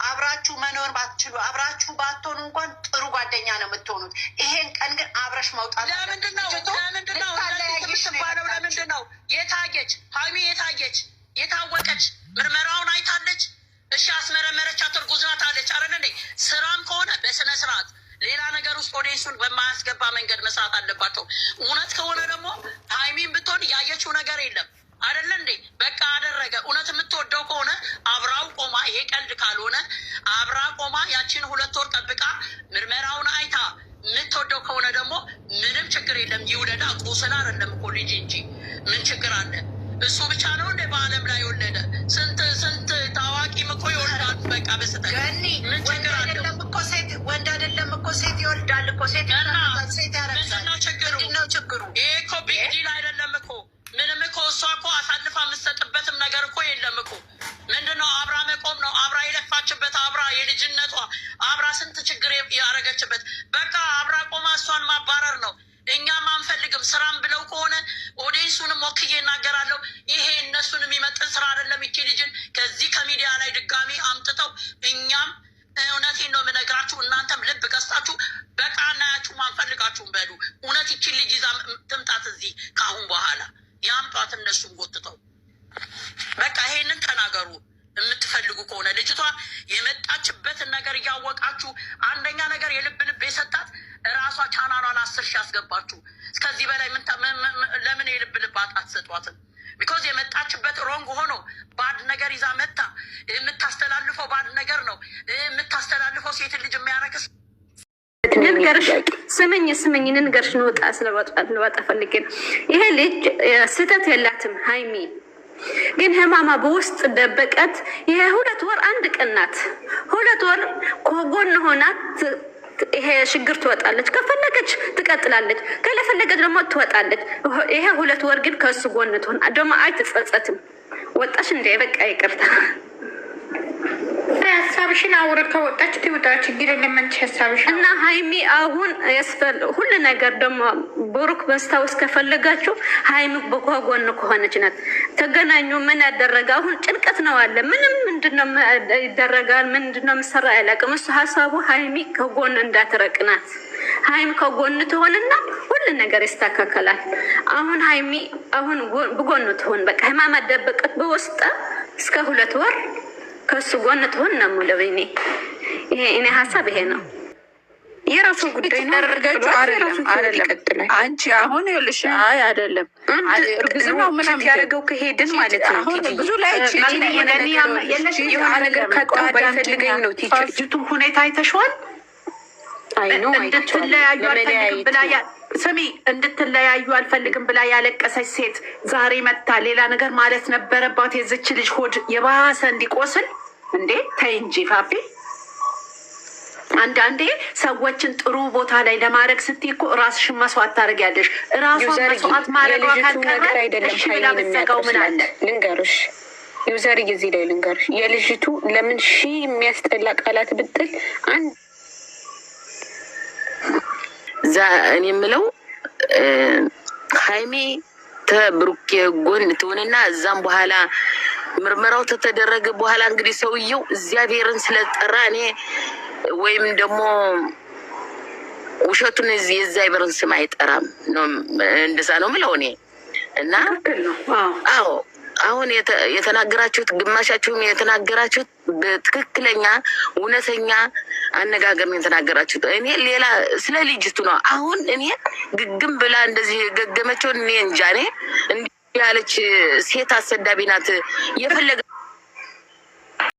አብራችሁ መኖር ባትችሉ አብራችሁ ባትሆኑ እንኳን ጥሩ ጓደኛ ነው የምትሆኑት። ይሄን ቀን ግን አብረሽ መውጣት ለምንድነው የታየች ሀይሚ የታየች የታወቀች ምርመራውን አይታለች። እሺ አስመረመረቻት፣ እርጉዝ ናት አለች አይደል እንዴ? ስራም ከሆነ በስነ ስርዓት ሌላ ነገር ውስጥ ኦዲየንሱን በማያስገባ መንገድ መስራት አለባቸው። እውነት ከሆነ ደግሞ ሀይሚን ብትሆን ያየችው ነገር የለም አይደለ እንዴ? በቃ አደረገ። እውነት የምትወደው ከሆነ አብራው ቆማ፣ ይሄ ቀልድ ካልሆነ አብራ ቆማ ያችን 2 ወር ጠብቃ ምርመራውን አይታ የምትወደው ከሆነ ደግሞ ምንም ችግር የለም። ይውለዳ። ቁስል አይደለም እኮ ልጅ እንጂ ምን ችግር አለ? እሱ ብቻ ነው እንደ በአለም ላይ የወለደ ስንት ታዋቂም እኮ ይወልዳል። በቃ በስተቀር ምን ችግር አለ? ወንድ አይደለም እኮ ሴት ይወልዳል እኮ ሴት ያረግዛል። ምንድነው ችግሩ? ይሄ እኮ ቢግ ዲል አይደለም እኮ ምንም እኮ እሷ እኮ አሳልፋ የምትሰጥበትም ነገር እኮ የለም እኮ። ምንድነው አብራ መቆም ነው። አብራ የለፋችበት አብራ የልጅነቷ አብራ ስንት ችግር ያረገችበት በቃ አብራ ቆማ እሷን ማባረር ነው። እኛም አንፈልግም። ስራም ብለው ከሆነ ኦዲየንሱንም ወክዬ እናገራለሁ። ይሄ እነሱን የሚመጥን ስራ አይደለም። ይቺ ልጅን ከዚህ ከሚዲያ ላይ ድጋሚ አምጥተው እኛም እውነቴን ነው የምነግራችሁ። እናንተም ልብ ገዝታችሁ በቃ እናያችሁም አንፈልጋችሁም በሉ። እውነት ይቺን ልጅ ይዛ ትምጣት እዚህ ከአሁን በኋላ ያምጧት። እነሱም ጎትተው በቃ ይሄንን ተናገሩ የምትፈልጉ ከሆነ። ልጅቷ የመጣችበትን ነገር እያወቃችሁ አንደኛ ነገር የልብ ልብ የሰጣት እራሷ ቻናሏን 10 ሺህ ያስገባችሁ። እስከዚህ በላይ ለምን የልብ ልብ አትሰጧትም? ቢኮዝ የመጣችበት ሮንግ ሆኖ ባድ ነገር ይዛ መታ የምታስተላልፈው ባድ ነገር ነው የምታስተላልፈው። ሴት ልጅ የሚያረክስ ንንገርሽ ስምኝ ንንገርሽ ንወጣ ስለወጣ ፈልጌ ነው። ይሄ ልጅ ስህተት የላትም ሀይሚ ግን ህማማ በውስጥ ደበቀት። ይሄ 2 ወር 1 ቀን ናት። 2 ወር ከጎን ሆናት ይሄ ችግር ትወጣለች። ከፈለገች ትቀጥላለች፣ ከለፈለገች ደግሞ ትወጣለች። ይሄ 2 ወር ግን ከሱ ጎን ትሆን ደግሞ አይትጸጸትም። ወጣሽ እንደ በቃ ይቅርታ ሀሳብሽን አውርድ። ከወጣች ትውጣ፣ ችግር የለም። ሀሳብሽ እና ሀይሚ አሁን ሁሉ ነገር ደግሞ ብሩክ በስታውስ ከፈለጋችሁ ሀይሚ በጎን ከሆነች ናት። ተገናኙ። ምን ያደረገ አሁን ጭንቀት ነው አለ። ምንም ምንድነው ይደረጋል? ምንድነው ምሰራ ያላቅም። እሱ ሀሳቡ ሀይሚ ከጎን እንዳትረቅናት። ሀይሚ ከጎን ትሆንና ሁሉ ነገር ይስተካከላል። አሁን ሀይሚ አሁን በጎን ትሆን። በቃ ህማማ ደበቀት በውስጥ እስከ 2 ወር ከሱ ጎን ትሆን ነው ሙለበኔ። ይሄ እኔ ሀሳብ ይሄ ነው። የራሱ ጉዳይ ነው። አይደለም አንቺ አሁን ይኸውልሽ፣ አይ አይደለም እርግዝናው ምናምን ያደረገው ከሄድን ማለት ነው። ብዙ ላይ የሆነ ነገር ከጣው ባይፈልገኝ ነው። ቲቸርቱ ሁኔታ አይተሽዋል። አይ ነው እንድትለያዩ አልፈልግም ብላ ስሚ እንድትለያዩ አልፈልግም ብላ ያለቀሰች ሴት ዛሬ መታ ሌላ ነገር ማለት ነበረባት። የዝች ልጅ ሆድ የባሰ እንዲቆስል እንዴ! ተይ እንጂ ፋፊ። አንዳንዴ ሰዎችን ጥሩ ቦታ ላይ ለማድረግ ስትይ እኮ ራስሽን መስዋዕት ታደርጊያለሽ። ራሷን መስዋዕት ማድረግ ካልቀረ እሺ ብላ ብትዘጋው ምን አለ? ልንገርሽ ዩዘር ጊዜ ላይ ልንገርሽ የልጅቱ ለምን የሚያስጠላ ቃላት ብጥል አንድ እኔ የምለው ሀይሚ ተብሩክ ጎን ትሆንና እዛም በኋላ ምርመራው ተደረገ በኋላ እንግዲህ ሰውየው እግዚአብሔርን ስለጠራ እኔ ወይም ደግሞ ውሸቱን የእግዚአብሔርን ስም አይጠራም ነው እንደዛ ነው የምለው እኔ። እና አዎ አሁን የተናገራችሁት ግማሻችሁም የተናገራችሁት በትክክለኛ እውነተኛ አነጋገር ነው የተናገራችሁት። እኔ ሌላ ስለ ልጅቱ ነው አሁን እኔ ግግም ብላ እንደዚህ ገገመችውን እኔ እንጃ። እኔ እንዲህ ያለች ሴት አሰዳቢ ናት። የፈለገ